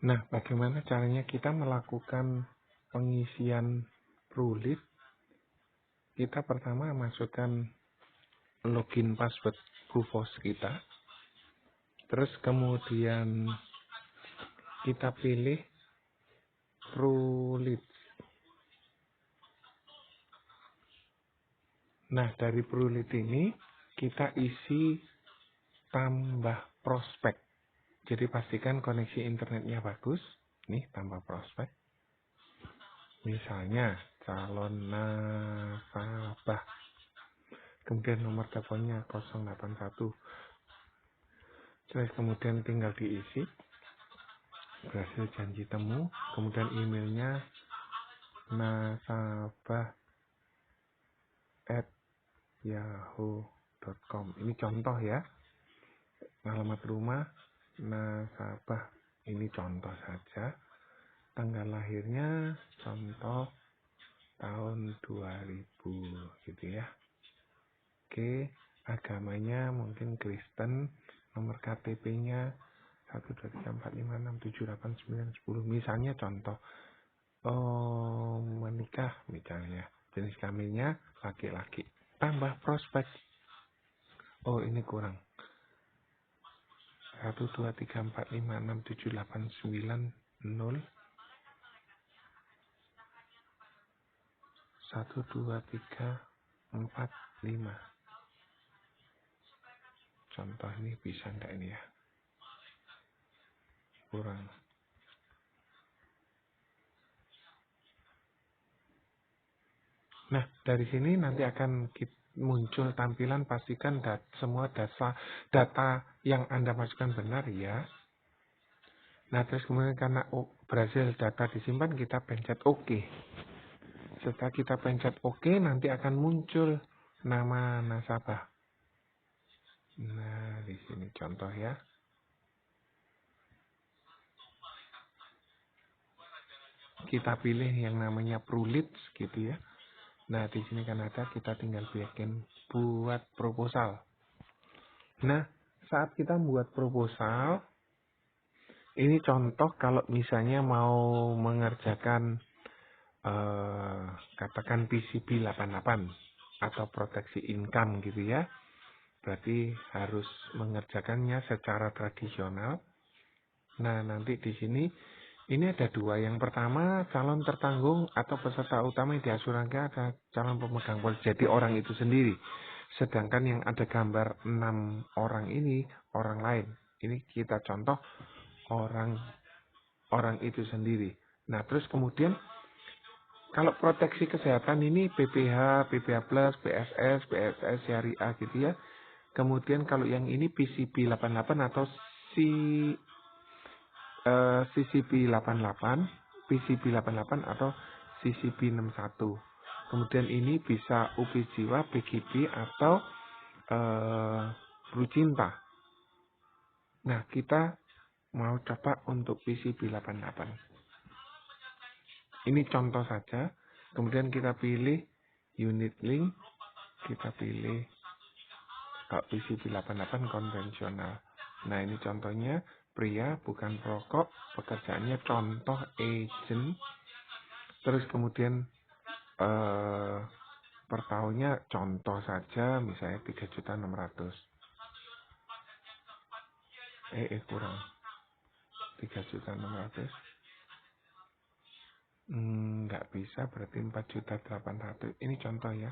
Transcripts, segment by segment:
Nah, bagaimana caranya kita melakukan pengisian Prulit? Kita pertama masukkan login password Bufos kita. Terus kemudian kita pilih Prulit. Nah, dari Prulit ini kita isi tambah prospek. Jadi pastikan koneksi internetnya bagus. Nih, tambah prospek. Misalnya calon nasabah. Kemudian nomor teleponnya 081. Terus kemudian tinggal diisi. Berhasil janji temu. Kemudian emailnya nasabah@yahoo.com. Ini contoh ya. Alamat rumah nasabah. Ini contoh saja. Tanggal lahirnya contoh tahun 2000 gitu ya. Oke, agamanya mungkin Kristen, nomor KTP-nya 12345678910. Misalnya contoh, menikah misalnya. Jenis kelaminnya laki-laki. Tambah prospek. Oh, ini kurang. 12345678910 12345. Contoh ini bisa enggak ini ya? Kurang. Nah, dari sini nanti akan muncul tampilan pastikan semua data yang Anda masukkan benar ya. Nah, terus kemudian karena berhasil data disimpan, kita pencet OK. Setelah kita pencet OK, nanti akan muncul nama nasabah. Nah, di sini contoh ya. Kita pilih yang namanya Prulits gitu ya. Nah, di sini kan ada, kita tinggal bikin buat proposal. Nah, saat kita membuat proposal, ini contoh kalau misalnya mau mengerjakan katakan PCB 88 atau proteksi income gitu ya. Berarti harus mengerjakannya secara tradisional. Nah, nanti di sini ini ada dua. Yang pertama, calon tertanggung atau peserta utama yang diasuransikan adalah calon pemegang polis. Jadi orang itu sendiri. Sedangkan yang ada gambar 6 orang ini, orang lain. Ini kita contoh orang itu sendiri. Nah, terus kemudian kalau proteksi kesehatan ini PPH, PPH Plus, PSS, PSS Syariah gitu ya. Kemudian kalau yang ini PCB 88 atau si CCP 88, PCB 88 atau CCB 61. Kemudian ini bisa UP Jiwa, PGB atau Blue Cinta. Nah, kita mau coba untuk PCB 88. Ini contoh saja. Kemudian kita pilih unit link, kita pilih kalau PCB 88 konvensional. Nah, ini contohnya pria bukan perokok, pekerjaannya contoh agent. Terus kemudian per tahunnya contoh saja misalnya 3.600.000. Kurang 3.600.000. Nggak bisa, berarti 4.800.000. Ini contoh ya.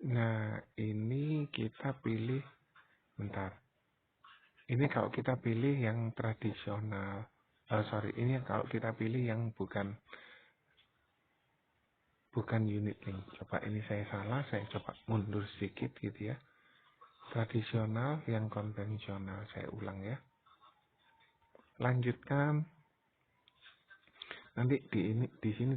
Nah, ini kita pilih, bentar. Ini kalau kita pilih yang tradisional. Ini kalau kita pilih yang bukan unit link. Coba ini saya salah, saya coba mundur sedikit gitu ya. Tradisional yang konvensional, saya ulang ya. Lanjutkan. Nanti di sini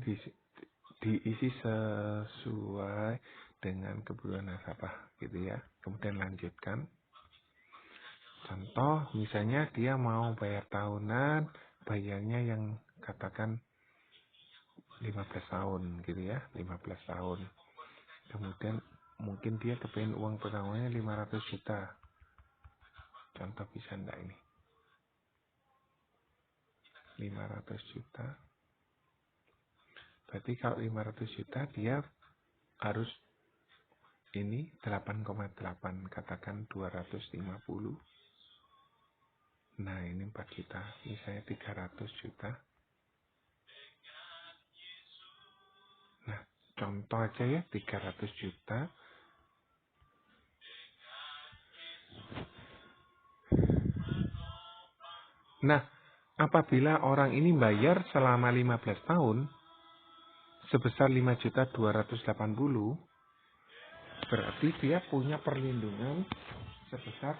diisi sesuai dengan kebutuhan nasabah gitu ya. Kemudian lanjutkan. Contoh misalnya dia mau bayar tahunan, bayarnya yang katakan 15 tahun gitu ya, 15 tahun. Kemudian mungkin dia kepengen uang pertanggungannya 500 juta. Contoh bisa enggak ini? 500 juta. Berarti kalau 500 juta dia harus ini 8,8. Katakan 250. Nah ini 4 juta. Misalnya 300 juta. Nah contoh aja ya 300 juta. Nah apabila orang ini bayar selama 15 tahun sebesar 5.280.000, berarti dia punya perlindungan sebesar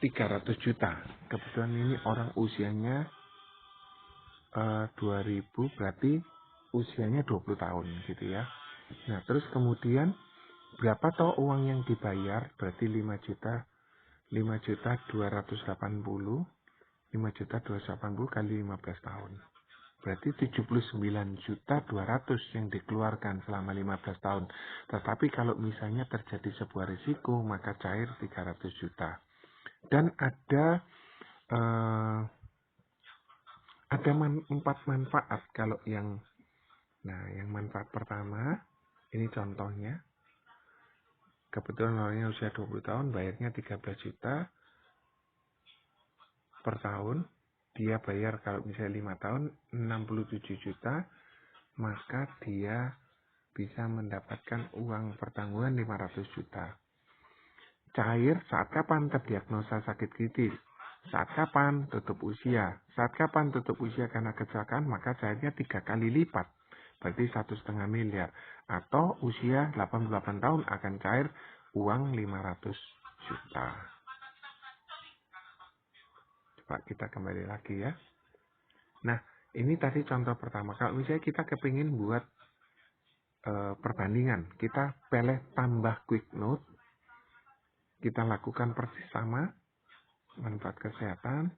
300 juta. Kebetulan ini orang usianya 2000, berarti usianya 20 tahun gitu ya. Nah terus kemudian berapa toh uang yang dibayar? Berarti 5 juta 5.280.000 5.280 kali 15 tahun. Berarti 79.200.000 yang dikeluarkan selama 15 tahun. Tetapi kalau misalnya terjadi sebuah risiko, maka cair 300 juta. Dan ada 4 manfaat kalau yang manfaat pertama, ini contohnya. Kebetulan orangnya usia 20 tahun, bayarnya 13 juta per tahun. Dia bayar kalau misalnya 5 tahun 67 juta, maka dia bisa mendapatkan uang pertanggungan 500 juta. Cair saat kapan terdiagnosa sakit kritis? Saat kapan tutup usia? Saat kapan tutup usia karena kecelakaan? Maka cairnya 3 kali lipat. Berarti 1,5 miliar. Atau usia 88 tahun akan cair uang 500 juta. Coba kita kembali lagi ya. Nah, ini tadi contoh pertama. Kalau misalnya kita kepingin buat perbandingan, kita pilih tambah quick note, kita lakukan persis sama, manfaat kesehatan,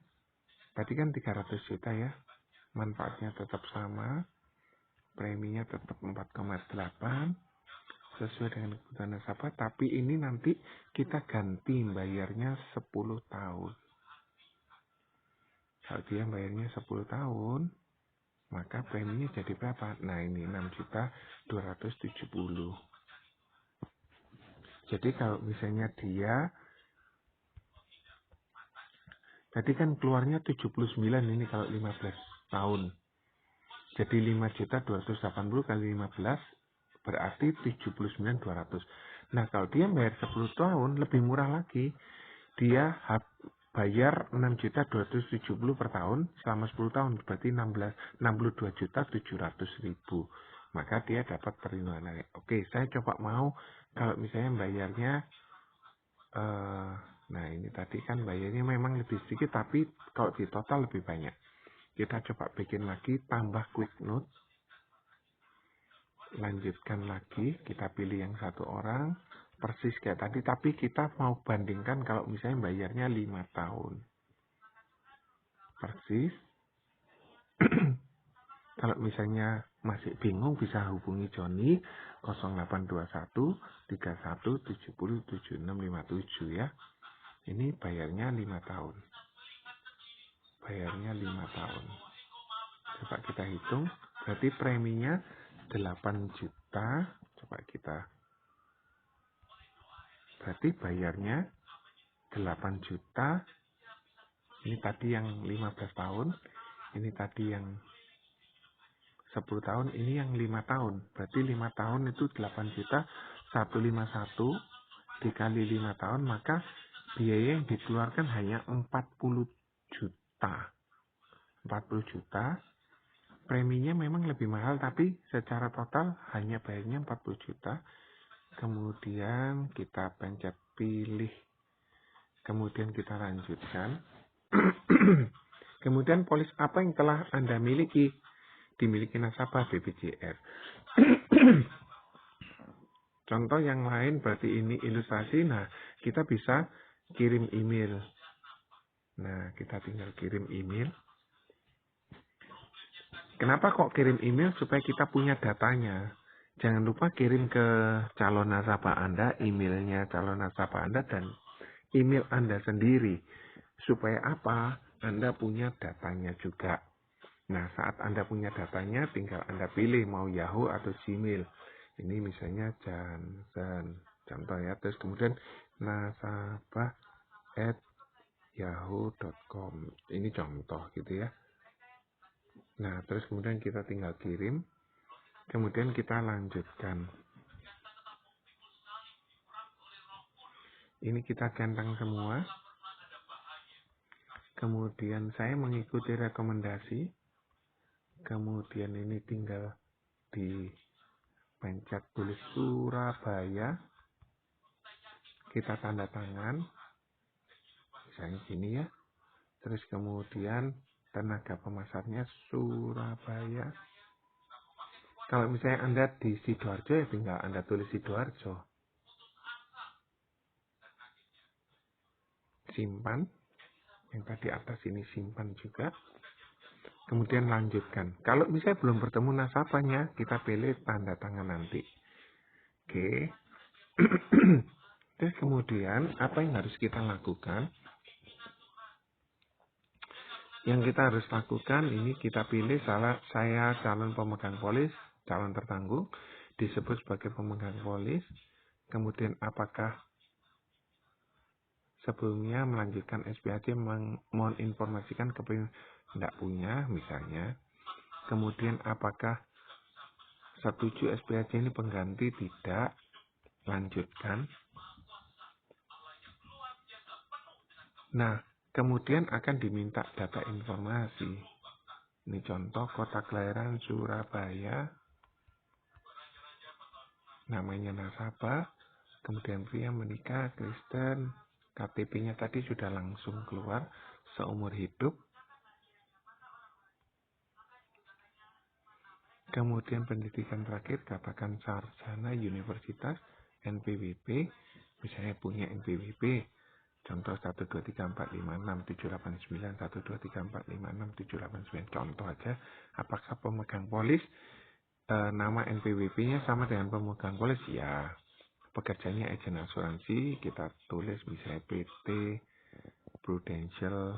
tadi kan 300 juta ya, manfaatnya tetap sama, preminya tetap 4,8, sesuai dengan kebutuhan nasabah, tapi ini nanti kita ganti bayarnya 10 tahun. Kalau dia bayarnya 10 tahun, maka preminya jadi berapa? Nah ini 6.270. Jadi kalau misalnya dia, tadi kan keluarnya 79 ini kalau 15 tahun. Jadi 5.280 kali 15 berarti 79.200. Nah kalau dia bayar 10 tahun lebih murah lagi. Dia bayar 6.270 per tahun selama 10 tahun. Berarti 62.700.000. Maka dia dapat perlindungan. Oke, saya coba mau kalau misalnya bayarnya nah ini tadi kan bayarnya memang lebih sedikit, tapi kalau di total lebih banyak. Kita coba bikin lagi, tambah quick note. Lanjutkan lagi, kita pilih yang satu orang. Persis kayak tadi, tapi kita mau bandingkan kalau misalnya bayarnya 5 tahun. Persis. Kalau misalnya masih bingung bisa hubungi Joni 0821 31 70 7657 ya. Ini bayarnya 5 tahun. Bayarnya 5 tahun. Coba kita hitung. Berarti preminya 8 juta. Coba kita. Berarti bayarnya 8 juta. Ini tadi yang 15 tahun. Ini tadi yang 10 tahun. Ini yang 5 tahun. Berarti 5 tahun itu 8 juta. 151 dikali 5 tahun. Maka biaya yang dikeluarkan hanya 40 juta. 40 juta. Preminya memang lebih mahal, tapi secara total hanya bayarnya 40 juta. Kemudian kita pencet pilih. Kemudian kita lanjutkan. Kemudian polis apa yang telah Anda miliki? Dimiliki nasabah BPJS. Contoh yang lain berarti ini ilustrasi. Nah, kita bisa kirim email. Nah, kita tinggal kirim email. Kenapa kok kirim email? Supaya kita punya datanya. Jangan lupa kirim ke calon nasabah Anda, emailnya calon nasabah Anda, dan email Anda sendiri. Supaya apa? Anda punya datanya juga. Nah, saat Anda punya datanya, tinggal Anda pilih mau Yahoo atau Gmail. Ini misalnya Johnson, contoh ya. Terus kemudian nasabah at yahoo.com. Ini contoh gitu ya. Nah, terus kemudian kita tinggal kirim. Kemudian kita lanjutkan. Ini kita centang semua. Kemudian saya mengikuti rekomendasi. Kemudian ini tinggal dipencet tulis Surabaya. Kita tanda tangan. Misalnya gini ya. Terus kemudian tenaga pemasarnya Surabaya. Kalau misalnya Anda di Sidoarjo ya tinggal Anda tulis Sidoarjo. Simpan. Yang tadi atas ini simpan juga. Kemudian lanjutkan. Kalau misalnya belum bertemu nasabahnya, kita pilih tanda tangan nanti. Oke. Terus kemudian apa yang harus kita lakukan? Yang kita harus lakukan ini kita pilih saya calon pemegang polis, calon tertanggung, disebut sebagai pemegang polis. Kemudian apakah sebelumnya melanjutkan SPAC mohon informasikan kepada tidak punya misalnya. Kemudian apakah setuju SPAC ini pengganti, tidak, lanjutkan. Nah, kemudian akan diminta data informasi. Ini contoh kota kelahiran Surabaya, namanya nasabah, kemudian pria menikah, Kristen, KTP-nya tadi sudah langsung keluar, seumur hidup. Kemudian pendidikan terakhir, katakan sarjana universitas, NPWP, misalnya punya NPWP, contoh 123456789, 123456789, contoh aja. Apakah pemegang polis, nama NPWP-nya sama dengan pemegang polis? Ya. Pekerjaannya agen asuransi, kita tulis misalnya PT, Prudential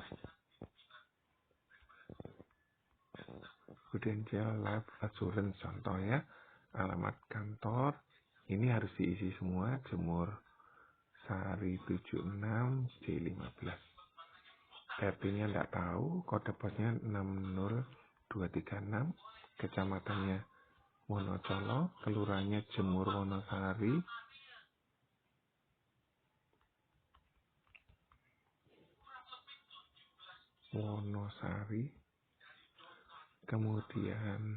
Life Assurance, contoh ya. Alamat kantor, ini harus diisi semua, Jemur Sari 76 C15. RT-nya enggak tahu, kode posnya 60236, kecamatannya Wonocolo, kelurahannya Jemur Wonosari, kemudian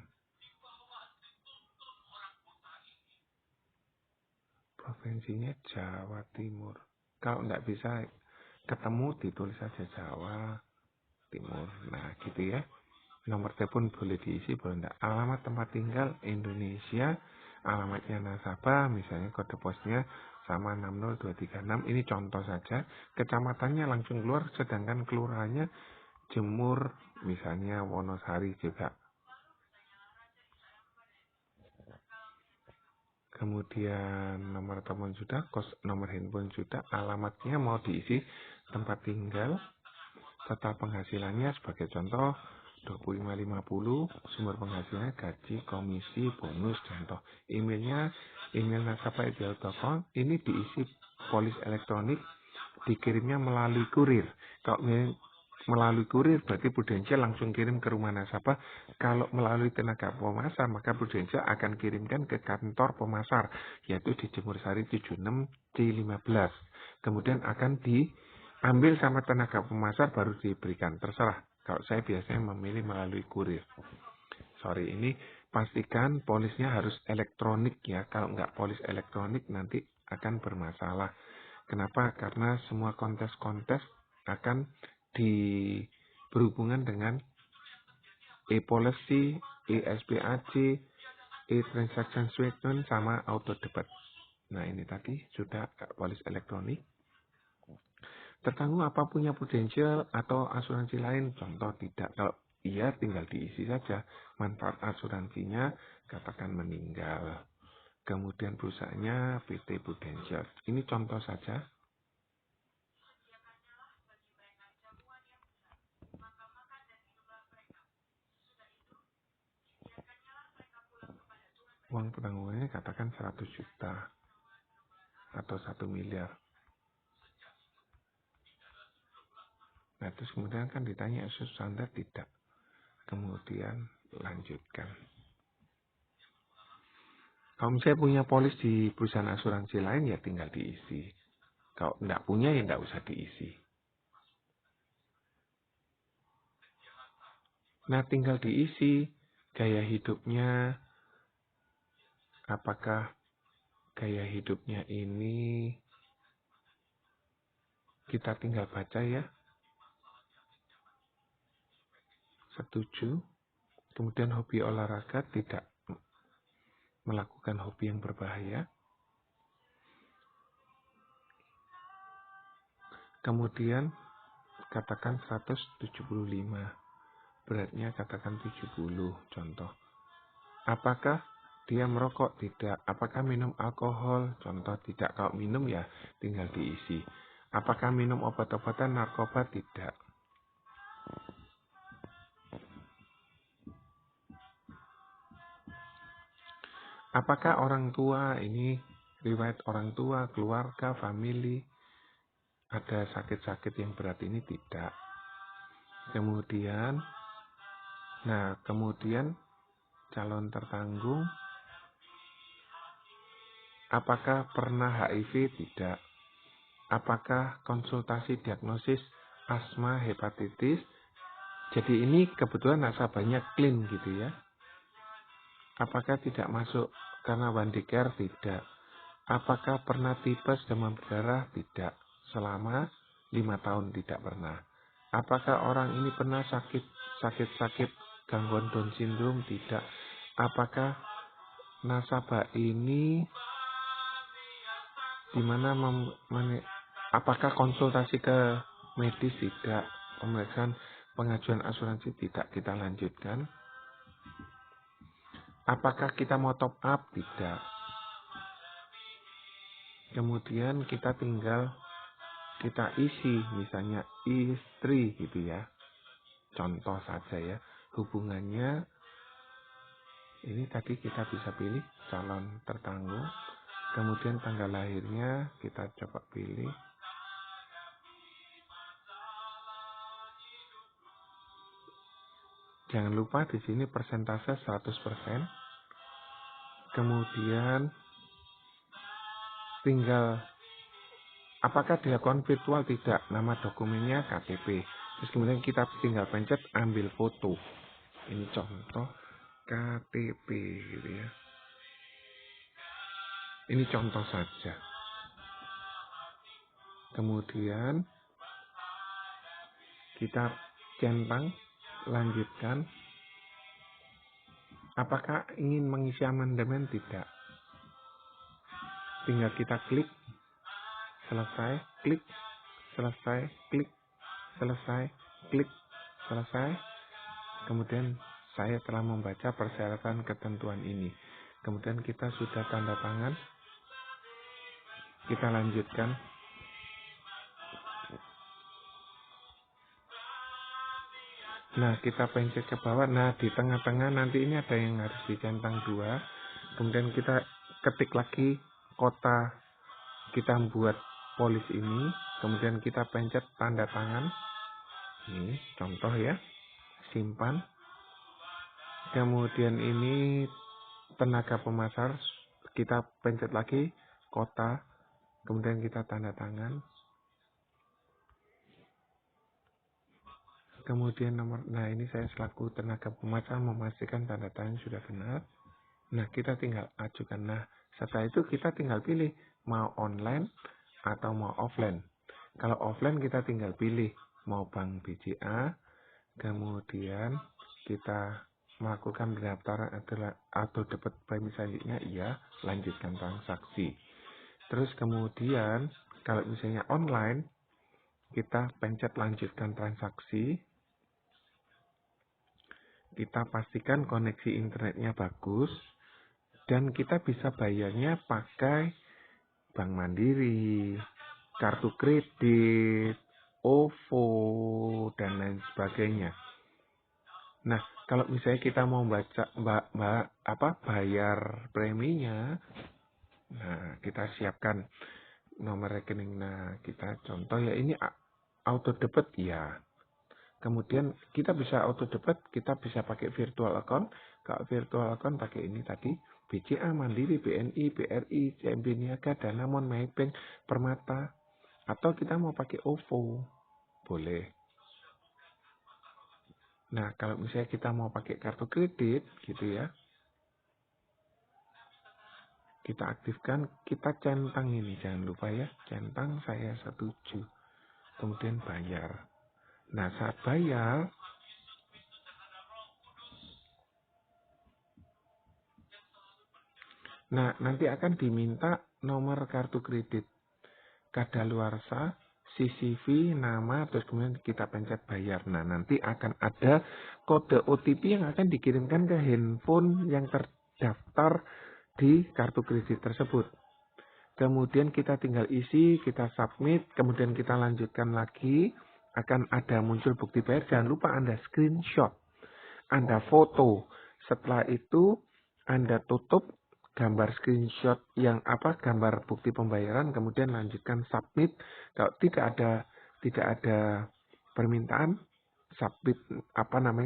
provinsinya Jawa Timur. Kalau enggak bisa ketemu, ditulis saja Jawa Timur. Nah, gitu ya. Nomor telepon boleh diisi, boleh enggak. Alamat tempat tinggal Indonesia, alamatnya nasabah, misalnya kode posnya sama 60236. Ini contoh saja. Kecamatannya langsung keluar, sedangkan kelurahannya Jemur, misalnya Wonosari juga. Kemudian nomor telepon sudah, nomor handphone sudah, alamatnya mau diisi tempat tinggal, total penghasilannya sebagai contoh 2550, sumber penghasilannya gaji, komisi, bonus, contoh. Emailnya email nasabah@yahoo.com, ini diisi polis elektronik, dikirimnya melalui kurir. Kalau melalui kurir berarti Prudential langsung kirim ke rumah nasabah. Kalau melalui tenaga pemasar maka Prudential akan kirimkan ke kantor pemasar, yaitu di Jemur Sari 76 C15. Kemudian akan diambil sama tenaga pemasar baru diberikan, terserah. Kalau saya biasanya memilih melalui kurir. Sorry, ini pastikan polisnya harus elektronik ya. Kalau nggak polis elektronik nanti akan bermasalah. Kenapa? Karena semua kontes-kontes akan berhubungan dengan e-policy, e-SPAC, e-transaction statement, sama auto debit. Nah, ini tadi sudah polis elektronik. Tertanggung apa punya Prudential atau asuransi lain? Contoh tidak. Kalau iya tinggal diisi saja. Manfaat asuransinya katakan meninggal. Kemudian perusahaannya PT Prudential. Ini contoh saja. Uang penanggungannya katakan 100 juta atau 1 miliar. Nah, terus kemudian kan ditanya standar tidak. Kemudian lanjutkan. Kalau misalnya punya polis di perusahaan asuransi lain ya tinggal diisi. Kalau tidak punya ya tidak usah diisi. Nah, tinggal diisi gaya hidupnya. Apakah gaya hidupnya ini kita tinggal baca ya. Setuju. Kemudian hobi olahraga, tidak melakukan hobi yang berbahaya. Kemudian katakan 175. Beratnya katakan 70 contoh. Apakah dia merokok? Tidak. Apakah minum alkohol? Contoh tidak. Kalau minum ya tinggal diisi. Apakah minum obat-obatan narkoba? Tidak. Apakah orang tua ini riwayat orang tua, keluarga, family ada sakit-sakit yang berat ini? Tidak. Kemudian calon tertanggung, apakah pernah HIV? Tidak. Apakah konsultasi diagnosis asma, hepatitis? Jadi ini kebetulan nasabahnya clean gitu ya. Apakah tidak masuk karena Wandicare? Tidak. Apakah pernah tipes, demam berdarah? Tidak. Selama 5 tahun tidak pernah. Apakah orang ini pernah sakit gangguan Down syndrome? Tidak. Apakah nasabah ini apakah konsultasi ke medis? Tidak. Pemeriksaan pengajuan asuransi tidak kita lanjutkan. Apakah kita mau top up? Tidak. Kemudian kita isi misalnya istri gitu ya. Contoh saja ya. Hubungannya ini tadi kita bisa pilih calon tertanggung. Kemudian tanggal lahirnya kita coba pilih. Jangan lupa di sini persentase 100%. Kemudian tinggal apakah dilakukan virtual? Tidak. Nama dokumennya KTP. Terus kemudian kita tinggal pencet ambil foto. Ini contoh KTP gitu ya. Ini contoh saja. Kemudian kita centang, lanjutkan. Apakah ingin mengisi amandemen? Tidak. Tinggal kita klik, selesai, klik, selesai, klik, selesai, klik, selesai. Kemudian saya telah membaca persyaratan ketentuan ini. Kemudian kita sudah tanda tangan. Kita lanjutkan. Nah, kita pencet ke bawah. Nah, di tengah-tengah nanti ini ada yang harus dicentang 2. Kemudian kita ketik lagi kota kita buat polis ini. Kemudian kita pencet tanda tangan. Ini contoh ya. Simpan. Kemudian ini tenaga pemasar. Kita pencet lagi kota. Kemudian kita tanda tangan. Kemudian nah ini saya selaku tenaga pemasar memastikan tanda tangan sudah benar. Nah, kita tinggal ajukan. Nah, setelah itu kita tinggal pilih mau online atau mau offline. Kalau offline kita tinggal pilih mau bank BCA, kemudian kita melakukan pendaftaran atau dapat premi selanjutnya, iya, lanjutkan transaksi. Terus kemudian kalau misalnya online, kita pencet lanjutkan transaksi. Kita pastikan koneksi internetnya bagus. Dan kita bisa bayarnya pakai Bank Mandiri, kartu kredit, OVO, dan lain sebagainya. Nah, kalau misalnya kita mau bayar preminya, nah kita siapkan nomor rekening. Nah, kita contoh ya ini auto debit ya. Kemudian kita bisa auto debit, kita bisa pakai virtual account. Kalau virtual account pakai ini tadi, BCA, Mandiri, BNI, BRI, CMB Niaga, Danamon, Maybank, Permata. Atau kita mau pakai OVO, boleh. Nah, kalau misalnya kita mau pakai kartu kredit, gitu ya, kita aktifkan, kita centang ini, jangan lupa ya, centang saya setuju. Kemudian bayar. Nah, saat bayar, nah nanti akan diminta nomor kartu kredit, kadaluarsa, CCV, nama, terus kemudian kita pencet bayar. Nah, nanti akan ada kode OTP yang akan dikirimkan ke handphone yang terdaftar di kartu kredit tersebut. Kemudian kita tinggal isi, kita submit, kemudian kita lanjutkan lagi. Akan ada muncul bukti bayar. Jangan lupa Anda screenshot, Anda foto. Setelah itu Anda tutup gambar screenshot yang gambar bukti pembayaran, kemudian lanjutkan submit. Kalau tidak ada permintaan, submit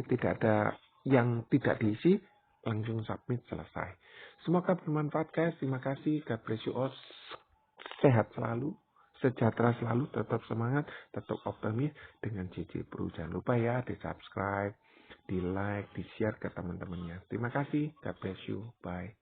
tidak ada yang tidak diisi, langsung submit, selesai. Semoga bermanfaat guys. Terima kasih. God bless you all. Sehat selalu, sejahtera selalu, tetap semangat, tetap optimis dengan JJ Pro. Jangan lupa ya di subscribe, di like, di share ke teman-temannya. Terima kasih. God bless you. Bye.